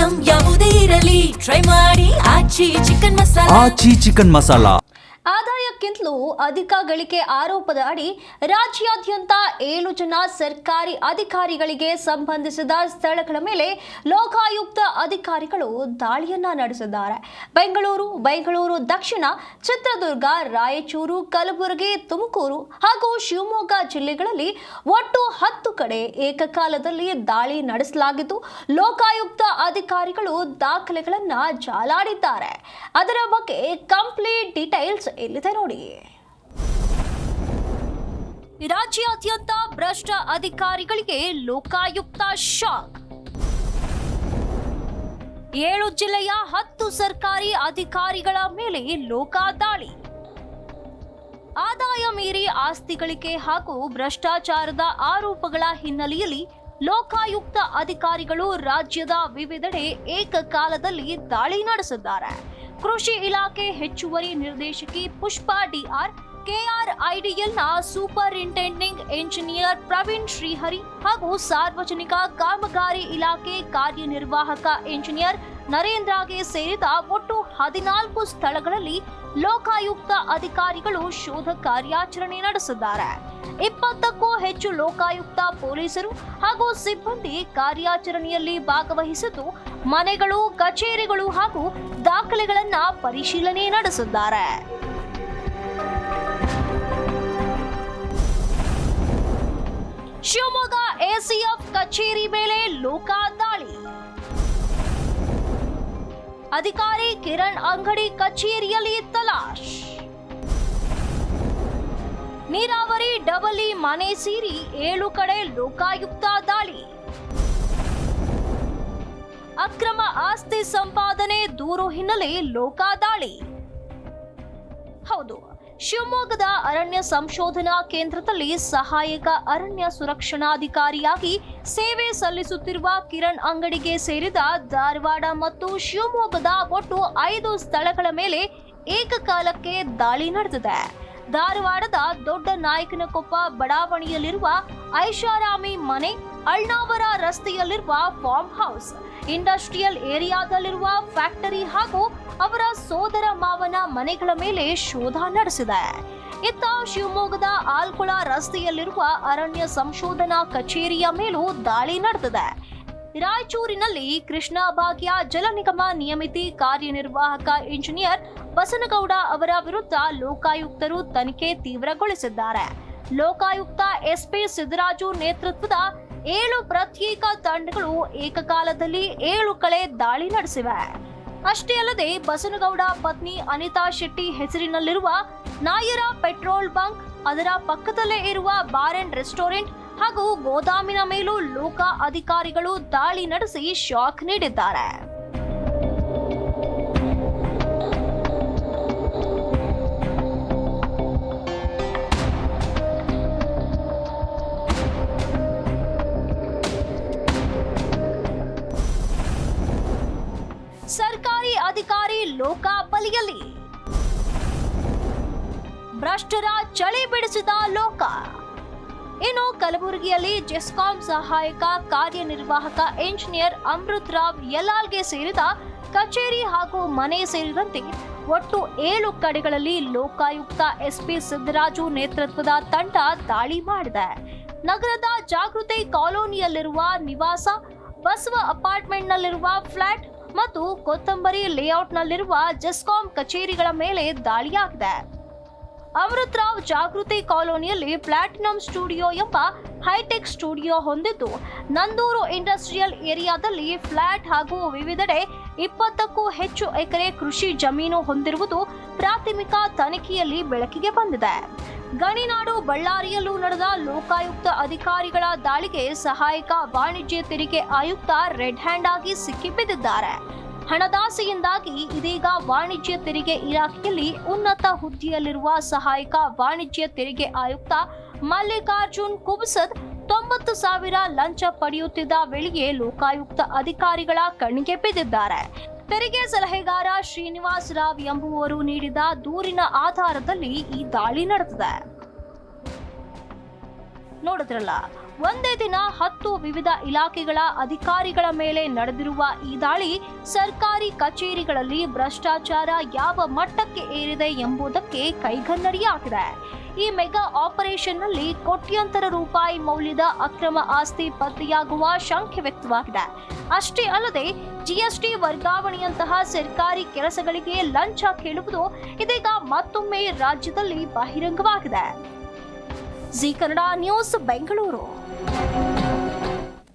Item ಯಾವುದೇ ಇರಲಿ try ಮಾಡಿ ಆಚಿ ಚಿಕನ್ ಮಸಾಲಾ. ಆದಾಯಕ್ಕಿಂತಲೂ ಅಧಿಕ ಗಳಿಕೆ ಆರೋಪದ ಅಡಿ ರಾಜ್ಯಾದ್ಯಂತ 7 ಜನ ಸರ್ಕಾರಿ ಅಧಿಕಾರಿಗಳಿಗೆ ಸಂಬಂಧಿಸಿದ ಸ್ಥಳಗಳ ಮೇಲೆ ಲೋಕಾಯುಕ್ತ ಅಧಿಕಾರಿಗಳು ದಾಳಿಯನ್ನ ನಡೆಸಿದ್ದಾರೆ. ಬೆಂಗಳೂರು ದಕ್ಷಿಣ, ಚಿತ್ರದುರ್ಗ, ರಾಯಚೂರು, ಕಲಬುರಗಿ, ತುಮಕೂರು ಹಾಗೂ ಶಿವಮೊಗ್ಗ ಜಿಲ್ಲೆಗಳಲ್ಲಿ ಒಟ್ಟು 10 ಕಡೆ ಏಕಕಾಲದಲ್ಲಿ ದಾಳಿ ನಡೆಸಲಾಗಿದ್ದು, ಲೋಕಾಯುಕ್ತ ಅಧಿಕಾರಿಗಳು ದಾಖಲೆಗಳನ್ನ ಜಾಲಾಡಿದ್ದಾರೆ. ಅದರ ಬಗ್ಗೆ ಕಂಪ್ಲೀಟ್ ಡೀಟೇಲ್ಸ್ ಇಲ್ಲಿದೆ ನೋಡಿ. ರಾಜ್ಯಾದ್ಯಂತ ಭ್ರಷ್ಟ ಅಧಿಕಾರಿಗಳಿಗೆ ಲೋಕಾಯುಕ್ತ ಶಾಕ್. 7 ಜಿಲ್ಲೆಯ 10 ಸರ್ಕಾರಿ ಅಧಿಕಾರಿಗಳ ಮೇಲೆ ಲೋಕ ದಾಳಿ. ಆದಾಯ ಮೀರಿ ಆಸ್ತಿ ಗಳಿಕೆ ಹಾಗೂ ಭ್ರಷ್ಟಾಚಾರದ ಆರೋಪಗಳ ಹಿನ್ನೆಲೆಯಲ್ಲಿ ಲೋಕಾಯುಕ್ತ ಅಧಿಕಾರಿಗಳು ರಾಜ್ಯದ ವಿವಿಧೆಡೆ ಏಕಕಾಲದಲ್ಲಿ ದಾಳಿ ನಡೆಸಿದ್ದಾರೆ. ಕೃಷಿ ಇಲಾಖೆ ಹೆಚ್ಚುವರಿ ನಿರ್ದೇಶಕಿ ಪುಷ್ಪಾ ಡಿಆರ್, ಕೆಆರ್ಐಡಿಎಲ್ನ ಸೂಪರಿಂಟೆಂಡಿಂಗ್ ಎಂಜಿನಿಯರ್ ಪ್ರವೀಣ್ ಶ್ರೀಹರಿ ಹಾಗೂ ಸಾರ್ವಜನಿಕ ಕಾಮಗಾರಿ ಇಲಾಖೆ ಕಾರ್ಯನಿರ್ವಾಹಕ ಇಂಜಿನಿಯರ್ ನರೇಂದ್ರಗೆ ಸೇರಿದ ಒಟ್ಟು 14 ಸ್ಥಳಗಳಲ್ಲಿ ಲೋಕಾಯುಕ್ತ ಅಧಿಕಾರಿಗಳು ಶೋಧ ಕಾರ್ಯಾಚರಣೆ ನಡೆಸಿದ್ದಾರೆ. 20ಕ್ಕೂ ಹೆಚ್ಚು ಲೋಕಾಯುಕ್ತ ಪೊಲೀಸರು ಹಾಗೂ ಸಿಬ್ಬಂದಿ ಕಾರ್ಯಾಚರಣೆಯಲ್ಲಿ ಭಾಗವಹಿಸಿದ್ದು, ಮನೆಗಳು, ಕಚೇರಿಗಳು ಹಾಗೂ ದಾಖಲೆಗಳನ್ನ ಪರಿಶೀಲನೆ ನಡೆಸಿದ್ದಾರೆ. ಶಿವಮೊಗ್ಗ ಎಸಿಎಫ್ ಕಚೇರಿ ಮೇಲೆ ಲೋಕ ದಾಳಿ. ಅಧಿಕಾರಿ ಕಿರಣ್ ಅಂಗಡಿ ಕಚೇರಿಯಲ್ಲಿ ತಲಾಶ್. ನೀರಾವರಿ ಡಬಲಿ ಮನೆ ಸೇರಿ 7 ಕಡೆ ಲೋಕಾಯುಕ್ತ ದಾಳಿ. ಅಕ್ರಮ ಆಸ್ತಿ ಸಂಪಾದನೆ ದೂರು ಹಿನ್ನೆಲೆ ಲೋಕ ದಾಳಿ. ಹೌದು, ಶಿವಮೊಗ್ಗದ ಅರಣ್ಯ ಸಂಶೋಧನಾ ಕೇಂದ್ರದಲ್ಲಿ ಸಹಾಯಕ ಅರಣ್ಯ ಸುರಕ್ಷಣಾಧಿಕಾರಿಯಾಗಿ ಸೇವೆ ಸಲ್ಲಿಸುತ್ತಿರುವ ಕಿರಣ್ ಅಂಗಡಿಗೆ ಸೇರಿದ ಧಾರವಾಡ ಮತ್ತು ಶಿವಮೊಗ್ಗದ ಒಟ್ಟು 5 ಸ್ಥಳಗಳ ಮೇಲೆ ಏಕಕಾಲಕ್ಕೆ ದಾಳಿ ನಡೆದಿದೆ. ಧಾರವಾಡದ ದೊಡ್ಡ ನಾಯಕನಕೊಪ್ಪ ಬಡಾವಣೆಯಲ್ಲಿರುವ ಐಷಾರಾಮಿ ಮನೆ, ಅಳ್ನಾವರ ರಸ್ತೆಯಲ್ಲಿರುವ ಫಾರ್ಮ್ ಹೌಸ್, ಇಂಡಸ್ಟ್ರಿಯಲ್ ಏರಿಯಾದಲ್ಲಿರುವ ಫ್ಯಾಕ್ಟರಿ ಹಾಗೂ ಅವರ ಸೋದರ ಮಾವನ ಮನೆಗಳ ಮೇಲೆ ಶೋಧ ನಡೆಸಿದೆ. ಇತ್ತ ಶಿವಮೊಗ್ಗದ ಆಲ್ಕೊಳ ರಸ್ತೆಯಲ್ಲಿರುವ ಅರಣ್ಯ ಸಂಶೋಧನಾ ಕಚೇರಿಯ ಮೇಲೂ ದಾಳಿ ನಡೆದಿದೆ. ರಾಯಚೂರಿನಲ್ಲಿ ಕೃಷ್ಣ ಭಾಗ್ಯ ಜಲ ನಿಗಮ ನಿಯಮಿತಿ ಕಾರ್ಯನಿರ್ವಾಹಕ ಇಂಜಿನಿಯರ್ ಬಸನಗೌಡ ಅವರ ವಿರುದ್ಧ ಲೋಕಾಯುಕ್ತರು ತನಿಖೆ ತೀವ್ರಗೊಳಿಸಿದ್ದಾರೆ. ಲೋಕಾಯುಕ್ತ ಎಸ್ಪಿ ಸಿದ್ದರಾಜು ನೇತೃತ್ವದ 7 ಪ್ರತ್ಯೇಕ ತಂಡಗಳು ಏಕಕಾಲದಲ್ಲಿ 7 ಕಡೆ ದಾಳಿ ನಡೆಸಿವೆ. ಅಷ್ಟೇ ಅಲ್ಲದೆ ಬಸನಗೌಡ ಪತ್ನಿ ಅನಿತಾ ಶೆಟ್ಟಿ ಹೆಸರಿನಲ್ಲಿರುವ ನಾಯರ ಪೆಟ್ರೋಲ್ ಬಂಕ್, ಅದರ ಪಕ್ಕದಲ್ಲೇ ಇರುವ ಬಾರ್ ಅಂಡ್ ರೆಸ್ಟೋರೆಂಟ್ ಹಾಗೂ ಗೋದಾಮಿನ ಮೇಲೂ ಲೋಕ ಅಧಿಕಾರಿಗಳು ದಾಳಿ ನಡೆಸಿ ಶಾಕ್ ನೀಡಿದ್ದಾರೆ. ಸರ್ಕಾರಿ ಅಧಿಕಾರಿ ಲೋಕ ಬಲಿಯಲ್ಲಿ. ಭ್ರಷ್ಟರ ಚಳಿ ಬಿಡಿಸಿದ ಲೋಕ. ಇನ್ನು ಕಲಬುರಗಿಯಲ್ಲಿ ಜೆಸ್ಕಾಂ ಸಹಾಯಕ ಕಾರ್ಯನಿರ್ವಾಹಕ ಇಂಜಿನಿಯರ್ ಅಮೃತ್ ರಾವ್ ಯಲಾಲ್ಗೆ ಸೇರಿದ ಕಚೇರಿ ಹಾಗೂ ಮನೆ ಸೇರಿದಂತೆ ಒಟ್ಟು 7 ಕಡೆಗಳಲ್ಲಿ ಲೋಕಾಯುಕ್ತ ಎಸ್ಪಿ ಸಿದ್ದರಾಜು ನೇತೃತ್ವದ ತಂಡ ದಾಳಿ ಮಾಡಿದೆ. ನಗರದ ಜಾಗೃತಿ ಕಾಲೋನಿಯಲ್ಲಿರುವ ನಿವಾಸ, ಬಸವ ಅಪಾರ್ಟ್ಮೆಂಟ್ನಲ್ಲಿರುವ ಫ್ಲಾಟ್ ಮತ್ತು ಕೊತ್ತಂಬರಿ ಲೇಔಟ್ನಲ್ಲಿರುವ ಜೆಸ್ಕಾಂ ಕಚೇರಿಗಳ ಮೇಲೆ ದಾಳಿಯಾಗಿದೆ. ಅಮೃತ್ ರಾವ್ ಜಾಗೃತಿ ಕಾಲೋನಿಯಲ್ಲಿ ಪ್ಲಾಟಿನಂ ಸ್ಟುಡಿಯೋ ಎಂಬ ಹೈಟೆಕ್ ಸ್ಟುಡಿಯೋ ಹೊಂದಿದ್ದು, ನಂದೂರು ಇಂಡಸ್ಟ್ರಿಯಲ್ ಏರಿಯಾದಲ್ಲಿ ಫ್ಲಾಟ್ ಹಾಗೂ ವಿವಿಧೆಡೆ 20ಕ್ಕೂ ಹೆಚ್ಚು ಎಕರೆ ಕೃಷಿ ಜಮೀನು ಹೊಂದಿರುವುದು ಪ್ರಾಥಮಿಕ ತನಿಖೆಯಲ್ಲಿ ಬೆಳಕಿಗೆ ಬಂದಿದೆ. ಗಣಿನಾಡು ಬಳ್ಳಾರಿಯಲ್ಲೂ ನಡೆದ ಲೋಕಾಯುಕ್ತ ಅಧಿಕಾರಿಗಳ ದಾಳಿಗೆ ಸಹಾಯಕ ವಾಣಿಜ್ಯ ತೆರಿಗೆ ಆಯುಕ್ತ ರೆಡ್ ಹ್ಯಾಂಡ್ ಆಗಿ ಸಿಕ್ಕಿಬಿದ್ದಿದ್ದಾರೆ. ಹಣದಾಸೆಯಿಂದಾಗಿ ಇದೀಗ ವಾಣಿಜ್ಯ ತೆರಿಗೆ ಇಲಾಖೆಯಲ್ಲಿ ಉನ್ನತ ಹುದ್ದೆಯಲ್ಲಿರುವ ಸಹಾಯಕ ವಾಣಿಜ್ಯ ತೆರಿಗೆ ಆಯುಕ್ತ ಮಲ್ಲಿಕಾರ್ಜುನ್ ಕುಬಸದ್ 90,000 ಲಂಚ ಪಡೆಯುತ್ತಿದ್ದ ವೇಳೆಗೆ ಲೋಕಾಯುಕ್ತ ಅಧಿಕಾರಿಗಳ ಕಣ್ಣಿಗೆ ಬಿದ್ದಿದ್ದಾರೆ. ತೆರಿಗೆ ಸಲಹೆಗಾರ ಶ್ರೀನಿವಾಸ್ ರಾವ್ ಎಂಬುವರು ನೀಡಿದ ದೂರಿನ ಆಧಾರದಲ್ಲಿ ಈ ದಾಳಿ ನಡೆದಿದೆ. ನೋಡಿದ್ರಲ್ಲ, ಒಂದೇ ದಿನ 10 ವಿವಿಧ ಇಲಾಖೆಗಳ ಅಧಿಕಾರಿಗಳ ಮೇಲೆ ನಡೆದಿರುವ ಈ ದಾಳಿ ಸರ್ಕಾರಿ ಕಚೇರಿಗಳಲ್ಲಿ ಭ್ರಷ್ಟಾಚಾರ ಯಾವ ಮಟ್ಟಕ್ಕೆ ಏರಿದೆ ಎಂಬುದಕ್ಕೆ ಕೈಗನ್ನಡಿಯಾಗಿದೆ. ಈ ಮೆಗಾ ಆಪರೇಷನ್ನಲ್ಲಿ ಕೋಟ್ಯಾಂತರ ರೂಪಾಯಿ ಮೌಲ್ಯದ ಅಕ್ರಮ ಆಸ್ತಿ ಪತ್ತೆಯಾಗುವ ಶಂಕೆ ವ್ಯಕ್ತವಾಗಿದೆ. ಅಷ್ಟೇ ಅಲ್ಲದೆ ಜಿಎಸ್ಟಿ ವರ್ಗಾವಣೆಯಂತಹ ಸರ್ಕಾರಿ ಕೆಲಸಗಳಿಗೆ ಲಂಚ ಕೇಳುವುದು ಇದೀಗ ಮತ್ತೊಮ್ಮೆ ರಾಜ್ಯದಲ್ಲಿ ಬಹಿರಂಗವಾಗಿದೆ. Zee Kannada news Bengaluru.